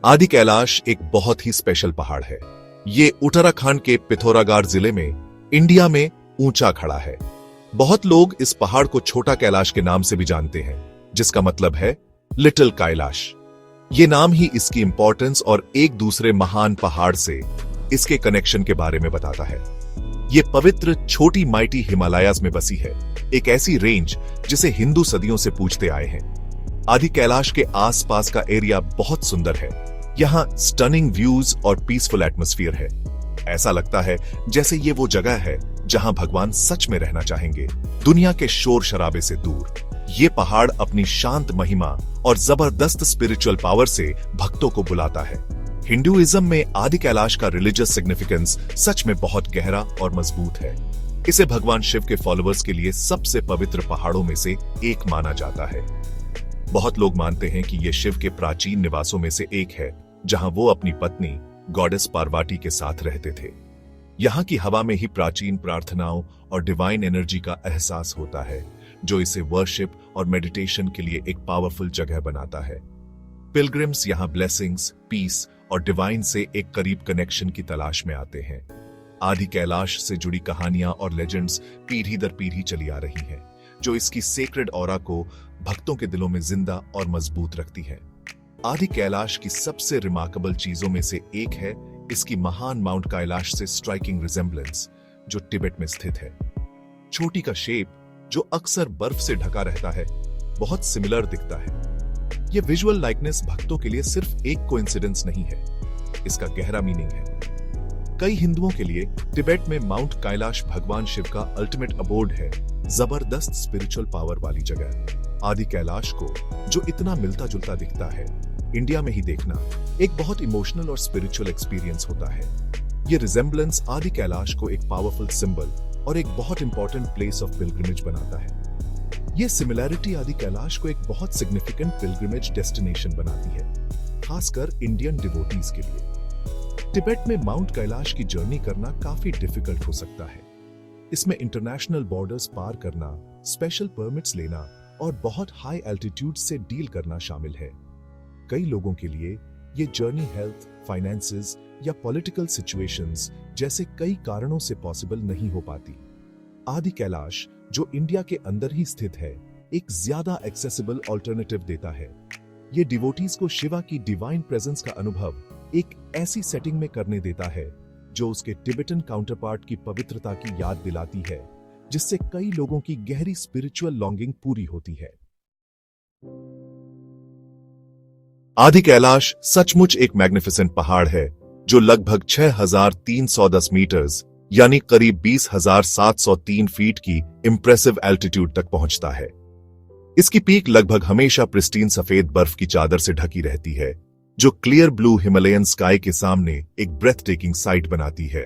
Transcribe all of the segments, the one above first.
आदि कैलाश एक बहुत ही स्पेशल पहाड़ है। ये उत्तराखंड के पिथौरागढ़ जिले में इंडिया में ऊंचा खड़ा है। बहुत लोग इस पहाड़ को छोटा कैलाश के नाम से भी जानते हैं, जिसका मतलब है लिटिल कैलाश। ये नाम ही इसकी इंपॉर्टेंस और एक दूसरे महान पहाड़ से इसके कनेक्शन के बारे में बताता है। ये पवित्र छोटी माइटी हिमालयाज में बसी है, एक ऐसी रेंज जिसे हिंदू सदियों से पूजते आए हैं। आदि कैलाश के आसपास का एरिया बहुत सुंदर है। यहाँ स्टनिंग व्यूज और पीसफुल एटमॉस्फेयर है। ऐसा लगता है जैसे ये वो जगह है जहां भगवान सच में रहना चाहेंगे, दुनिया के शोर शराबे से दूर। ये पहाड़ अपनी शांत महिमा और जबरदस्त स्पिरिचुअल पावर से भक्तों को बुलाता है। हिंदुइज्म में आदि कैलाश का रिलीजियस सिग्निफिकेंस सच में बहुत गहरा और मजबूत है। इसे भगवान शिव के फॉलोअर्स के लिए सबसे पवित्र पहाड़ों में से एक माना जाता है। बहुत लोग मानते हैं कि यह शिव के प्राचीन निवासों में से एक है, जहां वो अपनी पत्नी गॉडेस पार्वती के साथ रहते थे। यहाँ की हवा में ही प्राचीन प्रार्थनाओं और डिवाइन एनर्जी का एहसास होता है, जो इसे वर्शिप और मेडिटेशन के लिए एक पावरफुल जगह बनाता है। पिलग्रिम्स यहाँ ब्लेसिंग्स, पीस और डिवाइन से एक करीब कनेक्शन की तलाश में आते हैं। आदि कैलाश से जुड़ी कहानियां और लेजेंड्स पीढ़ी दर पीढ़ी चली आ रही हैं, जो इसकी सेक्रेड ऑरा को भक्तों के दिलों में जिंदा और मजबूत रखती है। आदि कैलाश की सबसे रिमार्केबल चीजों में से एक है इसकी महान माउंट कैलाश से स्ट्राइकिंग रिजेम्बलेंस, जो तिब्बत में स्थित है। चोटी का शेप, जो अक्सर बर्फ से ढका रहता है, बहुत सिमिलर दिखता है। यह विजुअल लाइकनेस भक्तों के लिए सिर्फ एक कोइंसिडेंस नहीं है, इसका गहरा मीनिंग है। कई हिंदुओं के लिए तिब्बत में माउंट कैलाश भगवान शिव का अल्टीमेट अबोर्ड है, जबरदस्त स्पिरिचुअल पावर वाली जगह। आदि कैलाश को, जो इतना मिलता जुलता दिखता है, इंडिया में ही देखना एक बहुत इमोशनल और स्पिरिचुअल एक्सपीरियंस होता है। ये रिजेम्बलेंस आदि कैलाश को एक पावरफुल सिंबल और एक बहुत इंपॉर्टेंट प्लेस ऑफ पिलग्रिमेज बनाता है। ये सिमिलैरिटी आदि कैलाश को एक बहुत सिग्निफिकेंट पिलग्रिमेज डेस्टिनेशन बनाती है, खासकर इंडियन डिवोटीज के लिए। तिब्बत में माउंट कैलाश की जर्नी करना काफी डिफिकल्ट हो सकता है। इसमें इंटरनेशनल बॉर्डर्स पार करना, स्पेशल परमिट्स लेना और बहुत हाई एल्टीट्यूड से डील करना शामिल है। कई लोगों के लिए ये जर्नी हेल्थ, फाइनेंसेस या पॉलिटिकल सिचुएशंस जैसे कई कारणों से पॉसिबल नहीं हो पाती। आदि कैलाश, जो इंडिया के अंदर ही स्थित है, एक ज्यादा एक्सेसिबल ऑल्टरनेटिव देता है। ये डिवोटीज को शिवा की डिवाइन प्रेजेंस का अनुभव एक ऐसी सेटिंग में करने देता है जो उसके तिब्बतन काउंटरपार्ट की पवित्रता की याद दिलाती है, जिससे कई लोगों की गहरी स्पिरिचुअल लॉन्गिंग पूरी होती है। आदि कैलाश सचमुच एक मैग्निफिसेंट पहाड़ है, जो लगभग 6,310 मीटर्स यानी करीब 20,703 फीट की इंप्रेसिव एल्टीट्यूड तक पहुंचता है। इसकी पीक लगभग हमेशा प्रिस्टीन सफेद बर्फ की चादर से ढकी रहती है, जो क्लियर ब्लू हिमालयन स्काई के सामने एक ब्रेथ टेकिंग साइट बनाती है।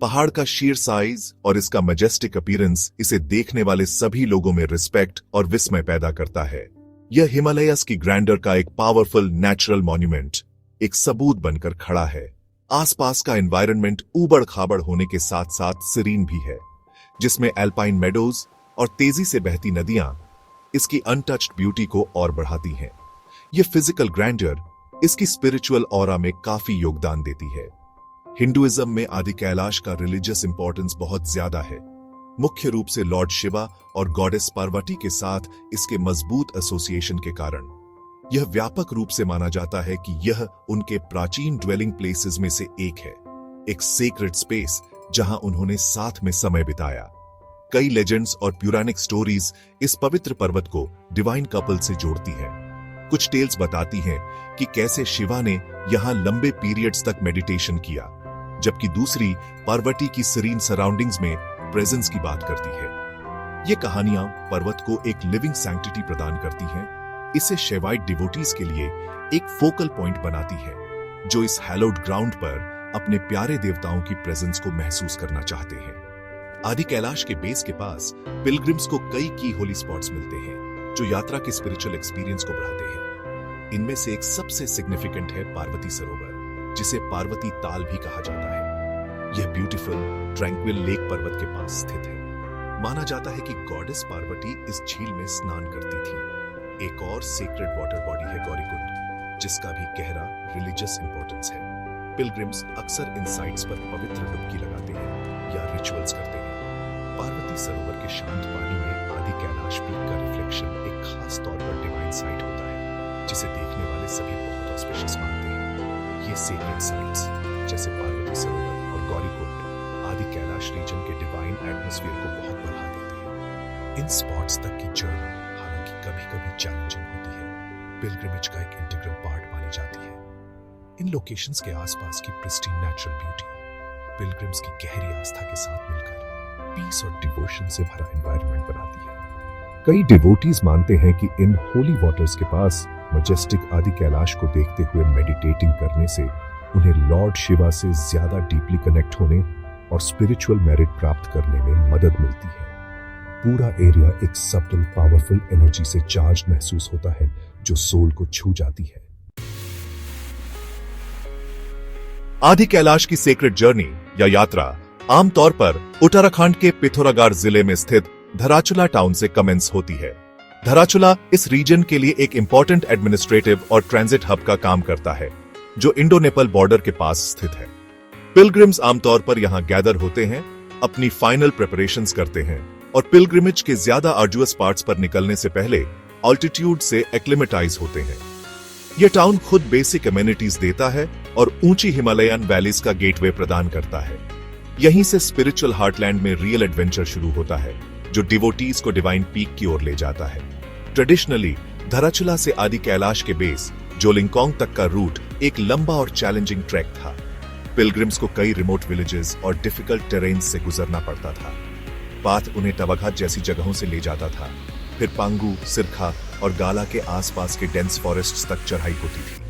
पहाड़ का शीर साइज और इसका मैजेस्टिक अपीयरेंस इसे देखने वाले सभी लोगों में रिस्पेक्ट और विस्मय पैदा करता है। यह हिमालयस की ग्रैंडर का एक पावरफुल नेचुरल मॉन्यूमेंट, एक सबूत बनकर खड़ा है। आसपास का एनवायरनमेंट ऊबड़ खाबड़ होने के साथ साथ सीरीन भी है, जिसमें एल्पाइन मेडोज और तेजी से बहती नदियां इसकी अनटच्ड ब्यूटी को और बढ़ाती हैं। यह फिजिकल ग्रैंडर इसकी स्पिरिचुअल ऑरा में काफी योगदान देती है। हिंदुइज्म में आदि कैलाश का रिलीजियस इंपॉर्टेंस बहुत ज्यादा है, मुख्य रूप से लॉर्ड शिवा और गॉडेस पार्वती के साथ इसके मजबूत एसोसिएशन के कारण। यह व्यापक रूप से माना जाता है कि यह उनके प्राचीन ड्वेलिंग प्लेसेस में से एक है, एक सेक्रेड स्पेस जहां उन्होंने साथ में समय बिताया। कई लेजेंड्स और प्यूरानिक स्टोरीज इस पवित्र पर्वत को डिवाइन कपल से जोड़ती है। कुछ टेल्स बताती हैं कि कैसे शिवा ने यहां लंबे पीरियड्स तक मेडिटेशन किया, जबकि दूसरी पार्वती की सीरीन सराउंडिंग्स में प्रेजेंस की बात करती है। ये कहानियां पर्वत को एक लिविंग सैंक्टिटी प्रदान करती हैं, इसे शैवाइट डिवोटीज के लिए एक फोकल पॉइंट बनाती है, जो इस हैलोड ग्राउंड पर अपने प्यारे देवताओं की प्रेजेंस को महसूस करना चाहते हैं। आदि कैलाश के बेस के पास पिलग्रिम्स को कई की होली स्पॉट्स मिलते हैं, जो यात्रा के स्पिरिचुअल एक्सपीरियंस को बढ़ाते हैं। इनमें से एक सबसे सिग्निफिकेंट है पार्वती सरोवर, जिसे पार्वती ताल भी कहा जाता है। यह ब्यूटीफुल ट्रैंक्विल लेक पर्वत के पास स्थित है। माना जाता है कि गॉडेस पार्वती इस झील में स्नान करती थी। एक और सीक्रेट वाटर बॉडी है गौरीकुंड, जिसका भी गहरा रिलीजियस इंपॉर्टेंस है। पिलग्रिम्स अक्सर इन साइट्स पर पवित्र डुबकी लगाते हैं या रिचुअल्स करते हैं। पार्वती सरोवर के शांत पानी में आदि कैलाश पीक का रिफ्लेक्शन एक खास तौर पर डिवाइन साइट होता है, जिसे देखने वाले सभी बहुत ऑस्पिशियस मानते हैं। ये सीक्रेट साइट्स जैसे पार्वती सरोवर और गौरीकुंड आदि कैलाश रीजन के डिवाइन एटमॉस्फेयर को बहुत बढ़ा देते हैं। इन स्पॉट्स तक की जर्नी हालांकि कभी-कभी चैलेंजिंग होती है, पिलग्रिमेज का एक इंटीग्रल पार्ट मानी जाती है। इन लोकेशंस के आसपास की प्रिस्टीन नेचुरल ब्यूटी पिलग्रिम्स की गहरी आस्था के साथ मिलकर पीस और डिवोशन से भरा एनवायरनमेंट बनाती है। कई डिवोटीज मानते हैं कि इन होली वाटर्स के पास मजेस्टिक आदि कैलाश को देखते हुए मेडिटेटिंग करने से उन्हें लॉर्ड शिवा से ज्यादा डीपली कनेक्ट होने और स्पिरिचुअल मेरिट प्राप्त करने में मदद मिलती है। पूरा एरिया एक सब्टल पावरफुल एनर्जी से चार्ज महसूस होता है जो सोल को छू जाती है। आदि कैलाश की सेक्रेट जर्नी या यात्रा आमतौर पर उत्तराखंड के पिथौरागढ़ जिले में स्थित धराचुला टाउन से कमेंस होती है। धराचुला इस रीजन के लिए एक इंपॉर्टेंट एडमिनिस्ट्रेटिव और ट्रांजिट हब का काम करता है, जो इंडो नेपाल बॉर्डर के पास स्थित है। पिलग्रिम्स आमतौर पर यहां गैदर होते हैं, अपनी फाइनल प्रिपरेशंस करते हैं और पिलग्रिमेज के ज्यादा आर्जुअस पार्ट्स पर निकलने से पहले ऑल्टीट्यूड से एक्लिमेटाइज होते हैं। यह टाउन खुद बेसिक एमिनिटीज देता है और ऊंची हिमालयन वैलीज का गेटवे प्रदान करता है। यहीं से स्पिरिचुअल हार्टलैंड में रियल एडवेंचर शुरू होता है, जो डिवोटीज को डिवाइन पीक की ओर ले जाता है। ट्रेडिशनली धराचुला से आदि कैलाश के बेस जोलिंगकोंग तक का रूट एक लंबा और चैलेंजिंग ट्रैक था। पिलग्रिम्स को कई रिमोट विलेजेस और डिफिकल्ट टेरेन्स से गुजरना पड़ता था। पाथ उन्हें तवाघाट जैसी जगहों से ले जाता था, फिर पांगू, सिरखा और गाला के आसपास के डेंस फॉरेस्ट्स तक चढ़ाई होती थी।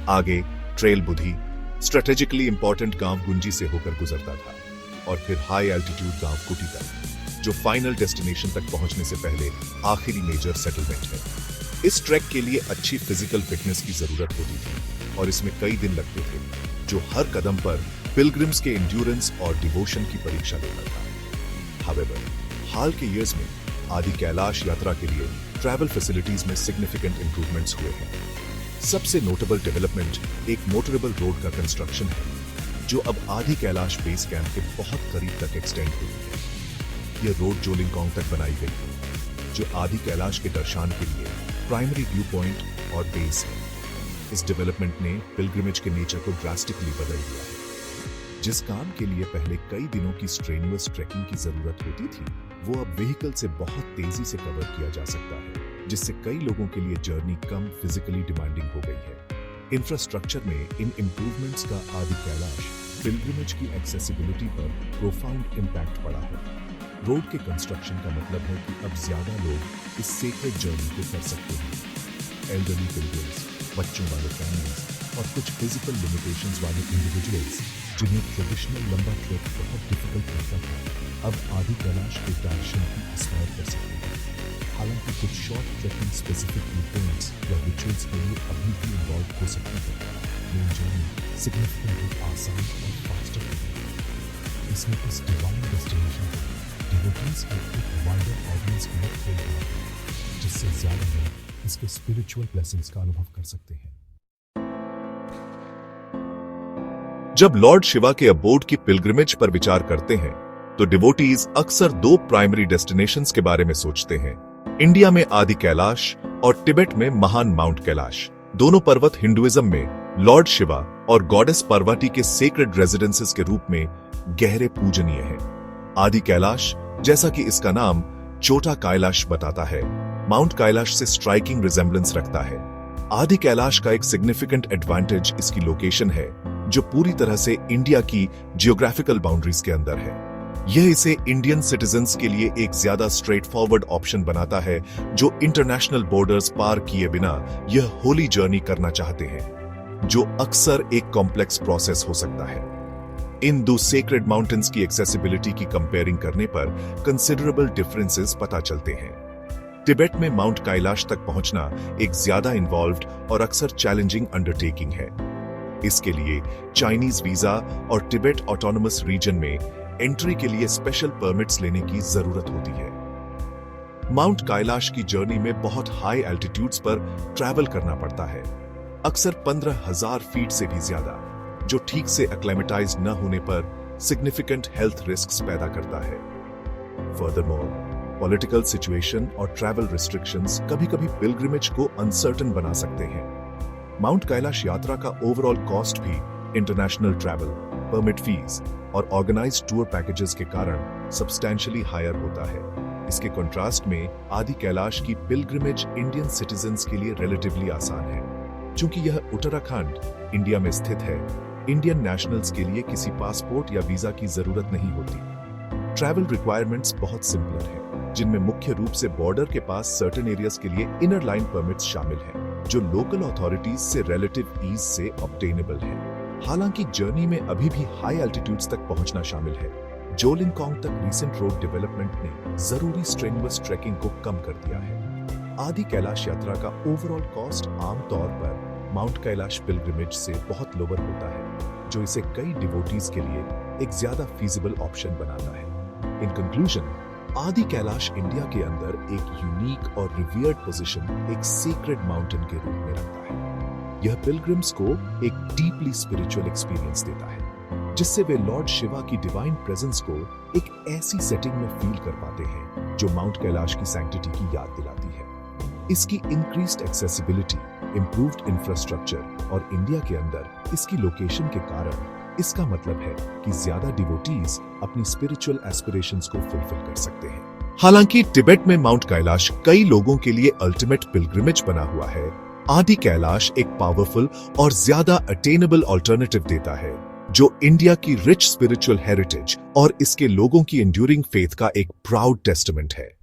आगे ट्रेल बुधी स्ट्रेटेजिकली इंपॉर्टेंट गांव गुंजी से होकर गुजरता था और फिर हाई एल्टीट्यूड गांव कुटी तक, जो फाइनल डेस्टिनेशन तक पहुंचने से पहले आखिरी मेजर सेटलमेंट है। इस ट्रैक के लिए अच्छी फिजिकल फिटनेस की जरूरत होती थी और इसमें कई दिन लगते थे, जो हर कदम पर पिलग्रिम्स के एंड्योरेंस और डिवोशन की परीक्षा लेता था। हावेवर, हाल के ईयर्स में आदि कैलाश यात्रा के लिए ट्रैवल फैसिलिटीज में सिग्निफिकेंट इंप्रूवमेंट्स हुए हैं। सबसे नोटेबल डेवलपमेंट एक मोटरेबल रोड का कंस्ट्रक्शन है, जो अब आदि कैलाश बेस कैंप के बहुत करीब तक एक्सटेंड हुई है। यह रोड जोलिंगकोंग तक बनाई गई है, जो आदि कैलाश के दर्शन के लिए प्राइमरी व्यू पॉइंट और बेस है। इस डेवलपमेंट ने पिलग्रिमेज के नेचर को ड्रास्टिकली बदल दिया है। जिस काम के लिए पहले कई दिनों की स्ट्रेनुअस ट्रैकिंग की जरूरत होती थी, वो अब व्हीकल से बहुत तेजी से कवर किया जा सकता है, जिससे कई लोगों के लिए जर्नी कम फिजिकली डिमांडिंग हो गई है। इंफ्रास्ट्रक्चर में इन इंप्रूवमेंट्स का आदि कैलाश पिलग्रिमेज की एक्सेसिबिलिटी पर प्रोफाउंड इम्पैक्ट पड़ा है। रोड के कंस्ट्रक्शन का मतलब है कि अब ज्यादा लोग इस सेक्रेट जर्नी को कर सकते हैं। एल्डरली पिलग्रिम्स, बच्चों वाले फैमिलीज और कुछ फिजिकल लिमिटेशंस वाले इंडिविजुअल्स, जिन्हें ट्रेडिशनल लंबा ट्रैक बहुत डिफिकल्ट लगता था, अब आदि कैलाश के दर्शन की एस्पायर कर सकते हैं। हालांकि कुछ short trekking specific view points या रिचुअल्स के लिए अभी भी इन्वॉल्व हो सकती है, मेन जर्नी सिग्निफिकेंटली आसान और फास्टर है। इसमें इस डिवाइन डेस्टिनेशन को डिवोटीज के एक वाइडर ऑडियंस कनेक्ट हो गया है, जिससे ज्यादा लोग इसके स्पिरिचुअल ब्लेसिंग्स का अनुभव कर सकते हैं। जब लॉर्ड शिवा के अबोर्ड की पिलग्रिमेज पर विचार करते हैं, तो डिवोटीज अक्सर दो प्राइमरी डेस्टिनेशंस के बारे में सोचते हैं। इंडिया में आदि कैलाश और तिब्बत में महान माउंट कैलाश। दोनों पर्वत हिंदुइज्म में लॉर्ड शिवा और गॉडेस पार्वती के सेक्रेड रेजिडेंसेस के रूप में गहरे पूजनीय हैं। आदि कैलाश, जैसा कि इसका नाम छोटा कैलाश बताता है, माउंट कैलाश से स्ट्राइकिंग रिजेम्बलेंस रखता है। आदि कैलाश का एक सिग्निफिकेंट एडवांटेज इसकी लोकेशन है, जो पूरी तरह से इंडिया की जियोग्राफिकल बाउंड्रीज के अंदर है। यह इसे इंडियन सिटीजन्स के लिए एक ज्यादा स्ट्रेट फॉरवर्ड ऑप्शन बनाता है, जो इंटरनेशनल बॉर्डर्स पार किए बिना यह होली जर्नी करना चाहते हैं, जो अक्सर एक कॉम्प्लेक्स प्रोसेस हो सकता है। इन दो सेक्रेड माउंटेन्स की एक्सेसिबिलिटी की कंपेयरिंग करने पर कंसिडरेबल डिफरेंसेस पता चलते हैं। तिब्बत में माउंट कैलाश तक पहुंचना एक ज्यादा इन्वॉल्व्ड और अक्सर चैलेंजिंग अंडरटेकिंग है। इसके लिए चाइनीज वीजा और तिब्बत ऑटोनोमस रीजन में एंट्री के लिए स्पेशल परमिट्स लेने की जरूरत होती है। माउंट कैलाश की जर्नी में बहुत हाई एल्टीट्यूड्स पर ट्रैवल करना पड़ता है। अक्सर 15,000 फीट से भी ज्यादा, जो ठीक से एक्लेमेटाइज न होने पर सिग्निफिकेंट हेल्थ रिस्क्स पैदा करता है। फर्दरमोर, पॉलिटिकल सिचुएशन और ट्रैवल रिस्ट्रिक्शंस कभी-कभी पिलग्रिमेज को अनसर्टन बना सकते हैं। माउंट कैलाश यात्रा का ओवरऑल कॉस्ट भी इंटरनेशनल ट्रैवल, परमिट फीस और ऑर्गेनाइज्ड टूर पैकेजेस के कारण सब्सटैंशियली हायर होता है। इसके कंट्रास्ट में आदि कैलाश की पिलग्रिमेज इंडियन सिटीजन्स के लिए रिलेटिवली आसान है। चूंकि यह उत्तराखंड इंडिया में स्थित है, इंडियन नेशनल्स के लिए किसी पासपोर्ट या वीजा की जरूरत नहीं होती। ट्रैवल रिक्वायरमेंट्स बहुत सिंपलर हैं, जिनमें मुख्य रूप से बॉर्डर के पास सर्टेन एरियाज के लिए इनर लाइन परमिट्स शामिल हैं, जो लोकल अथॉरिटीज से रिलेटिव ईज से ऑब्टेनेबल है। हालांकि जर्नी में अभी भी हाई एल्टीट्यूड्स तक पहुंचना शामिल है। जोलिंगकांग तक रीसेंट रोड डेवलपमेंट ने जरूरी स्ट्रेनुअस ट्रैकिंग को कम कर दिया है। आदि कैलाश यात्रा का ओवरऑल कॉस्ट आमतौर पर माउंट कैलाश पिलग्रिमेज से बहुत लोअर होता है, जो इसे कई डिवोटीज के लिए एक ज्यादा फीजिबल ऑप्शन बनाता है। इन कंक्लूजन, आदि कैलाश इंडिया के अंदर एक यूनिक और रिवियर्ड पोजीशन एक सीक्रेट माउंटेन के रूप में रखता है। यह पिलग्रिम्स को एक डीपली स्पिरिचुअल एक्सपीरियंस देता है, जिससे वे लॉर्ड शिवा की डिवाइन प्रेजेंस को एक ऐसी सेटिंग में फील कर पाते हैं जो माउंट कैलाश की सैंक्टिटी की याद दिलाती है। इसकी इंक्रीज्ड एक्सेसिबिलिटी, इंप्रूव्ड इंफ्रास्ट्रक्चर और इंडिया के अंदर इसकी लोकेशन के कारण इसका मतलब है कि ज्यादा डिवोटीज अपनी स्पिरिचुअल एस्पिरेशंस को फुलफिल कर सकते हैं। हालांकि तिब्बत में माउंट कैलाश कई लोगों के लिए अल्टीमेट पिलग्रिमेज बना हुआ है, आदि कैलाश एक पावरफुल और ज्यादा अटेनेबल ऑल्टरनेटिव देता है, जो इंडिया की रिच स्पिरिचुअल हेरिटेज और इसके लोगों की एंड्यूरिंग फेथ का एक प्राउड टेस्टामेंट है।